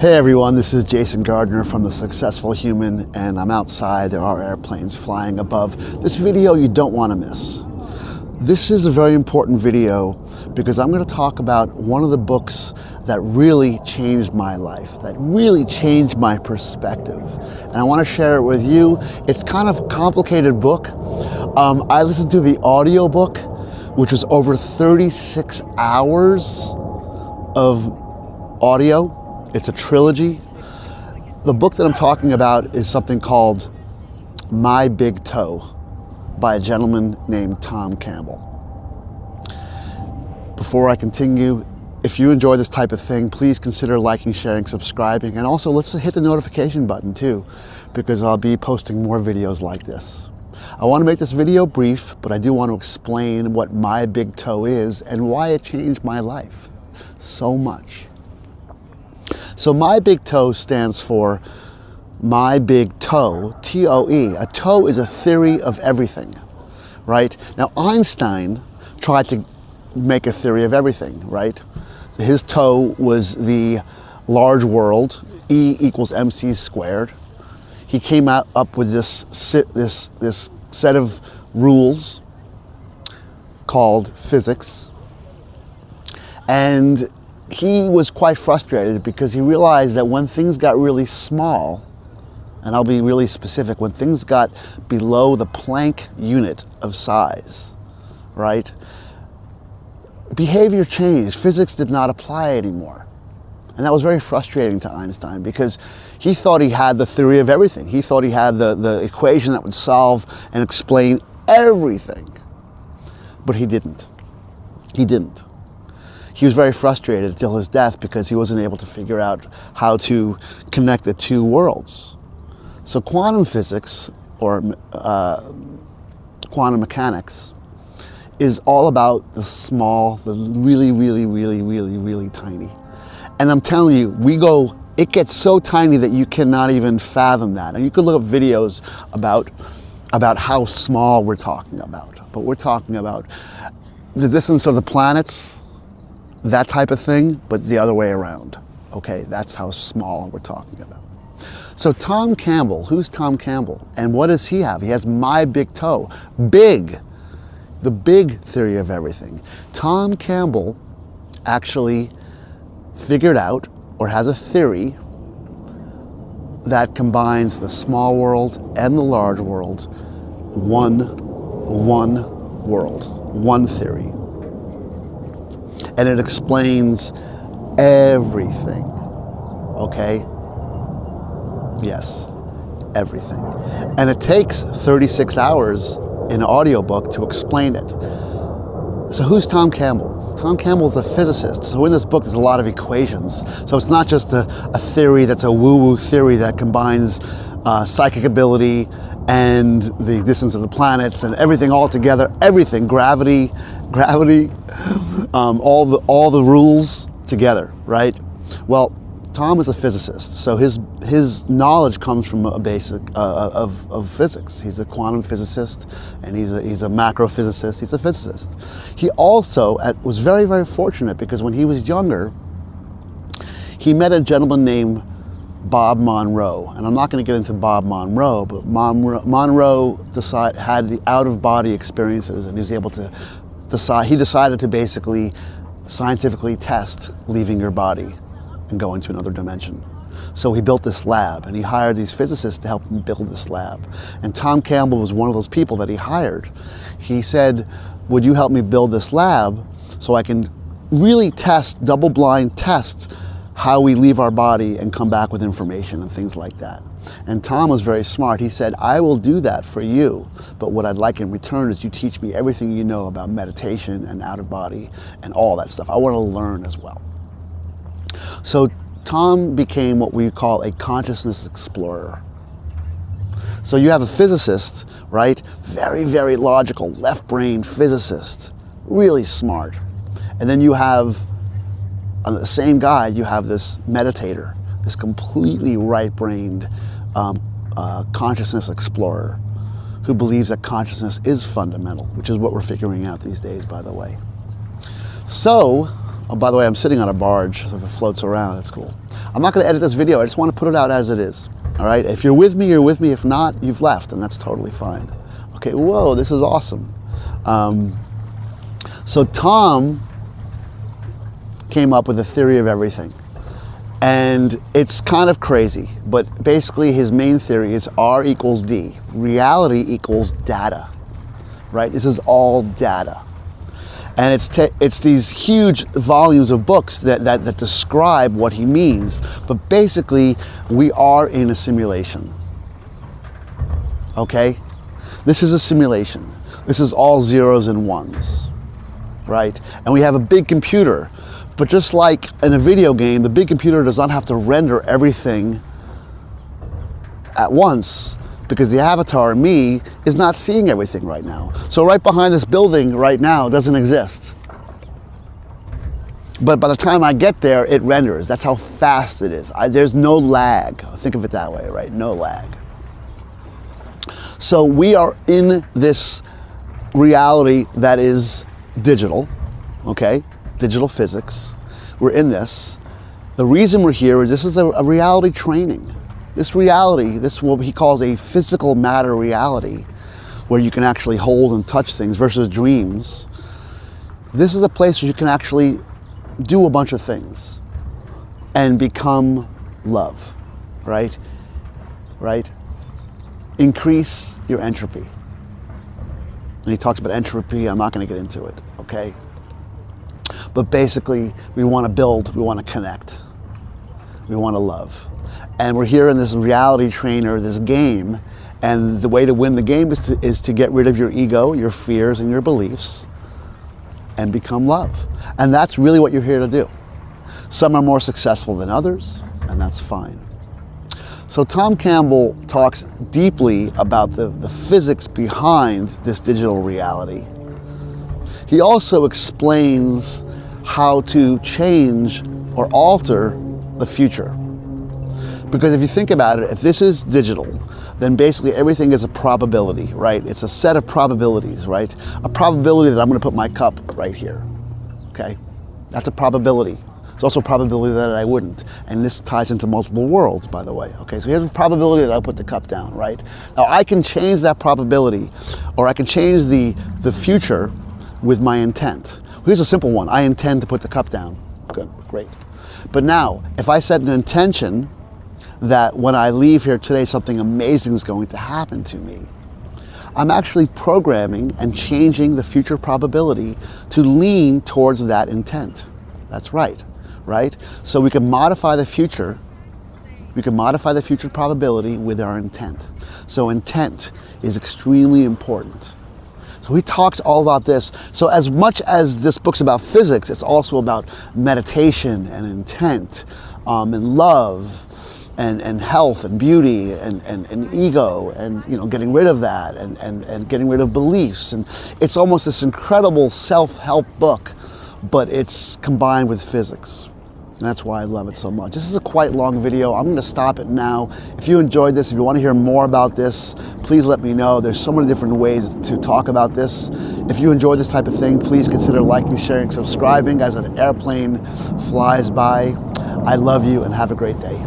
Hey everyone, this is Jason Gardner from The Successful Human, and I'm outside. There are airplanes flying above. This video you don't want to miss. This is a very important video because I'm going to talk about one of the books that really changed my life, that really changed my perspective. And I want to share it with you. It's kind of a complicated book. I listened to the audio book, which was over 36 hours of audio. It's a trilogy. The book that I'm talking about is something called My Big Toe by a gentleman named Tom Campbell. Before I continue, if you enjoy this type of thing, please consider liking, sharing, subscribing, and also let's hit the notification button too, because I'll be posting more videos like this. I want to make this video brief, but I do want to explain what My Big Toe is and why it changed my life so much. So My Big Toe stands for My Big Toe, T-O-E. A toe is a theory of everything, right? Now Einstein tried to make a theory of everything, right? His toe was the large world, E equals mc squared. He came up with this set of rules called physics, and he was quite frustrated because he realized that when things got really small, and I'll be really specific, when things got below the Planck unit of size, right, behavior changed. Physics did not apply anymore. And that was very frustrating to Einstein because he thought he had the theory of everything. He thought he had the equation that would solve and explain everything. But he didn't. He didn't. He was very frustrated until his death because he wasn't able to figure out how to connect the two worlds. So quantum physics, or quantum mechanics, is all about the small, the really tiny. And I'm telling you, it gets so tiny that you cannot even fathom that. And you can look up videos about how small we're talking about. But we're talking about the distance of the planets, that type of thing, but the other way around. Okay, that's how small we're talking about. So Tom Campbell, who's Tom Campbell? And what does he have? He has My Big Toe. Big. The big theory of everything. Tom Campbell actually figured out, or has a theory, that combines the small world and the large world. One world, one theory. And it explains everything, okay? Yes, everything. And it takes 36 hours in an audiobook to explain it. So who's Tom Campbell? Tom Campbell is a physicist. So in this book, there's a lot of equations. So it's not just a theory that's a woo-woo theory that combines psychic ability and the distance of the planets and everything all together, everything, gravity, all the rules together, right? Well, Tom is a physicist, so his knowledge comes from a basic of physics. He's a quantum physicist, and he's a macro physicist. He's a physicist. He also was very fortunate because when he was younger, he met a gentleman named Bob Monroe, and I'm not going to get into Bob Monroe, but Monroe had the out-of-body experiences, and he was able to decide. He decided to basically scientifically test leaving your body and going to another dimension. So he built this lab, and he hired these physicists to help him build this lab. And Tom Campbell was one of those people that he hired. He said, "Would you help me build this lab so I can really test, double-blind test, how we leave our body and come back with information and things like that?" And Tom was very smart. He said, "I will do that for you, but what I'd like in return is you teach me everything you know about meditation and out of body and all that stuff. I want to learn as well." So Tom became what we call a consciousness explorer. So you have a physicist, right? Very logical, left brain physicist, really smart. And then you have, on the same guy, you have this meditator, this completely right-brained consciousness explorer who believes that consciousness is fundamental, which is what we're figuring out these days, by the way. So Oh, by the way, I'm sitting on a barge, so if it floats around, it's cool. I'm not going to edit this video. I just want to put it out as it is. All right? If you're with me, you're with me. If not, you've left, and that's totally fine. Okay, whoa, this is awesome. So Tom came up with a theory of everything. And it's kind of crazy, but basically his main theory is R equals D. Reality equals data, right? This is all data. And it's these huge volumes of books that describe what he means. But basically, we are in a simulation, okay? This is a simulation. This is all zeros and ones, right? And we have a big computer. But just like in a video game, the big computer does not have to render everything at once because the avatar, me, is not seeing everything right now. So right behind this building right now doesn't exist. But by the time I get there, it renders. That's how fast it is. There's no lag. Think of it that way, right? No lag. So we are in this reality that is digital, okay? Digital physics. We're in this. The reason we're here is this is a reality training. This reality, this what he calls a physical matter reality, where you can actually hold and touch things versus dreams. This is a place where you can actually do a bunch of things and become love, right? Right? Increase your entropy. And he talks about entropy. I'm not going to get into it, okay? But basically, we want to build, we want to connect, we want to love. And we're here in this reality trainer, this game, and the way to win the game is to get rid of your ego, your fears, and your beliefs, and become love. And that's really what you're here to do. Some are more successful than others, and that's fine. So Tom Campbell talks deeply about the physics behind this digital reality. He also explains how to change or alter the future. Because if you think about it, if this is digital, then basically everything is a probability, right? It's a set of probabilities, right? A probability that I'm going to put my cup right here, okay? That's a probability. It's also a probability that I wouldn't. And this ties into multiple worlds, by the way, okay? So here's a probability that I'll put the cup down, right? Now I can change that probability, or I can change the future with my intent. Here's a simple one. I intend to put the cup down. Good, great. But now, if I set an intention that when I leave here today, something amazing is going to happen to me, I'm actually programming and changing the future probability to lean towards that intent. That's right, right? So we can modify the future. We can modify the future probability with our intent. So intent is extremely important. So he talks all about this. So as much as this book's about physics, it's also about meditation and intent and love and health and beauty and ego and getting rid of that and getting rid of beliefs. And it's almost this incredible self-help book, but it's combined with physics. And that's why I love it so much. This is a quite long video. I'm going to stop it now. If you enjoyed this, if you want to hear more about this, please let me know. There's so many different ways to talk about this. If you enjoy this type of thing, please consider liking, sharing, subscribing as an airplane flies by. I love you and have a great day.